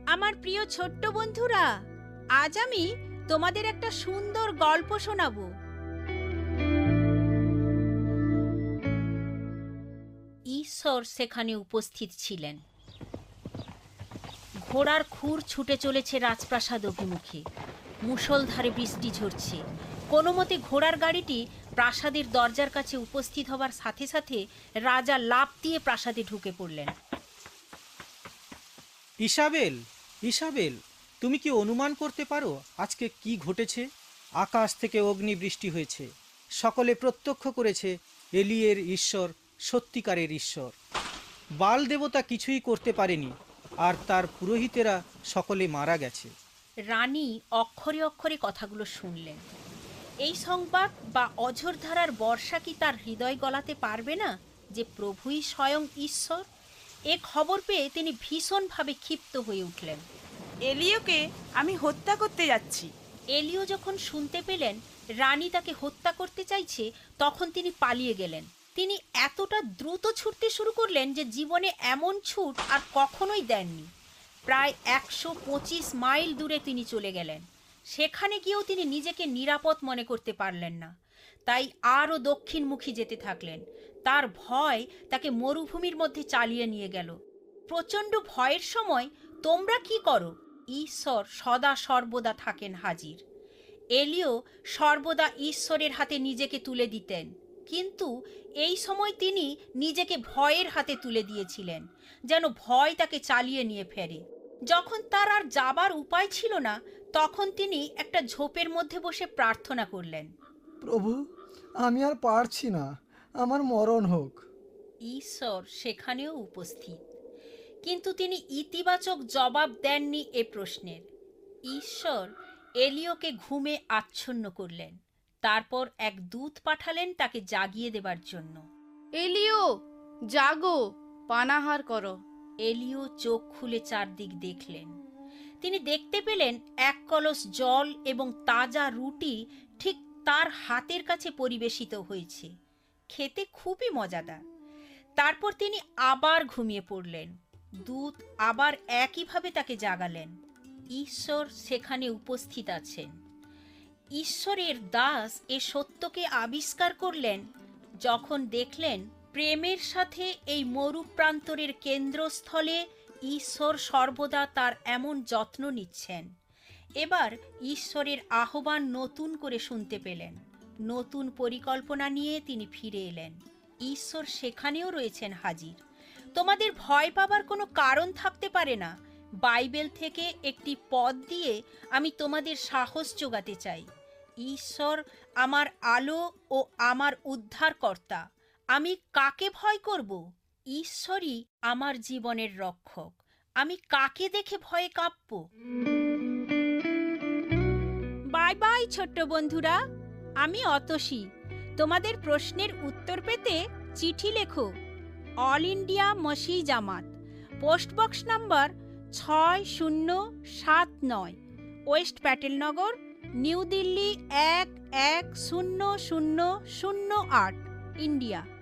আমার প্রিয় ছোট্ট বন্ধুরা, আজ আমি তোমাদের একটা সুন্দর গল্প শোনাবো। ঈশ্বর সেখানে উপস্থিত ছিলেন। ঘোড়ার খুর ছুটে চলেছে রাজপ্রাসাদ অভিমুখে। মুষলধারে বৃষ্টি ঝরছে। কোনো মতে ঘোড়ার গাড়িটি প্রাসাদের দরজার কাছে উপস্থিত হবার সাথে সাথে রাজা লাফ দিয়ে প্রাসাদে ঢুকে পড়লেন। ইসাবেল, ইসাবেল, তুমি কি অনুমান করতে পারো আজকে কি ঘটেছে? আকাশ থেকে অগ্নি বৃষ্টি হয়েছে। সকলে প্রত্যক্ষ করেছে এলিয়ের ঈশ্বর সত্যিকারের ঈশ্বর। বাল দেবতা কিছুই করতে পারেনি, আর তার পুরোহিতেরা সকলে মারা গেছে। রানী অক্ষরে অক্ষরে কথাগুলো শুনলেন। এই সংবাদ বা অঝোরধারার বর্ষা কি তার হৃদয় গলাতে পারবে না যে প্রভুই স্বয়ং ঈশ্বর? এ খবর পেয়ে তিনি ভীষণভাবে ক্ষিপ্ত হয়ে উঠলেন। এলিওকে আমি হত্যা করতে যাচ্ছি। এলিও যখন শুনতে পেলেন রানী তাকে হত্যা করতে চাইছে, তখন তিনি পালিয়ে গেলেন। তিনি এতটা দ্রুত ছুটতে শুরু করলেন যে জীবনে এমন ছুট আর কখনোই দেননি। প্রায় 125 মাইল দূরে তিনি চলে গেলেন। সেখানে গিয়েও তিনি নিজেকে নিরাপদ মনে করতে পারলেন না, তাই আরও দক্ষিণমুখী যেতে থাকলেন। তার ভয় তাকে মরুভূমির মধ্যে চালিয়ে নিয়ে গেল। প্রচণ্ড ভয়ের সময় তোমরা কি করো? ঈশ্বর সদা সর্বদা থাকেন হাজির। এলিও সর্বদা ঈশ্বরের হাতে নিজেকে তুলে দিতেন, কিন্তু এই সময় তিনি নিজেকে ভয়ের হাতে তুলে দিয়েছিলেন, যেন ভয় তাকে চালিয়ে নিয়ে ফেরে। যখন তার আর যাবার উপায় ছিল না, তখন তিনি একটা ঝোপের মধ্যে বসে প্রার্থনা করলেন, প্রভু, আমি আর পারছি না, আমার মরণ হোক। ঈশ্বর সেখানেও উপস্থিত, কিন্তু তিনি ইতিবাচক জবাব দেননি এ প্রশ্নের। ঈশ্বর এলিওকে ঘুমে আচ্ছন্ন করলেন। তারপর এক দূত পাঠালেন তাকে জাগিয়ে দেবার জন্য। এলিও, জাগো, পানাহার করো। এলিও চোখ খুলে চারদিক দেখলেন। তিনি দেখতে পেলেন এক কলস জল এবং তাজা রুটি ঠিক তার হাতের কাছে পরিবেশিত হয়েছে। খেতে খুবই মজাদার। তারপর তিনি আবার ঘুমিয়ে পড়লেন। দূত আবার একইভাবে তাকে জাগালেন। ঈশ্বর সেখানে উপস্থিত আছেন। ঈশ্বরের দাস এ সত্যকে আবিষ্কার করলেন যখন দেখলেন প্রেমের সাথে এই মরুপ্রান্তরের কেন্দ্রস্থলে ঈশ্বর সর্বদা তার এমন যত্ন নিচ্ছেন। এবার ঈশ্বরের আহ্বান নতুন করে শুনতে পেলেন। নতুন পরিকল্পনা নিয়ে তিনি ফিরে এলেন। ঈশ্বর সেখানেও রয়েছেন হাজির। তোমাদের ভয় পাবার কোনো কারণ থাকতে পারে না। বাইবেল থেকে একটি পদ দিয়ে আমি তোমাদের সাহস জোগাতে চাই। ঈশ্বর আমার আলো ও আমার উদ্ধারকর্তা। আমি কাকে ভয় করব? ঈশ্বরই আমার জীবনের রক্ষক। আমি কাকে দেখে ভয়ে কাঁপব? বাই বাই ছোট্ট বন্ধুরা, আমি অতসী। তোমাদের প্রশ্নের উত্তর পেতে চিঠি লেখো। অল ইন্ডিয়া মসি Jamaat, postbox number 6079, west Patel Nagar, new Delhi 110008, India.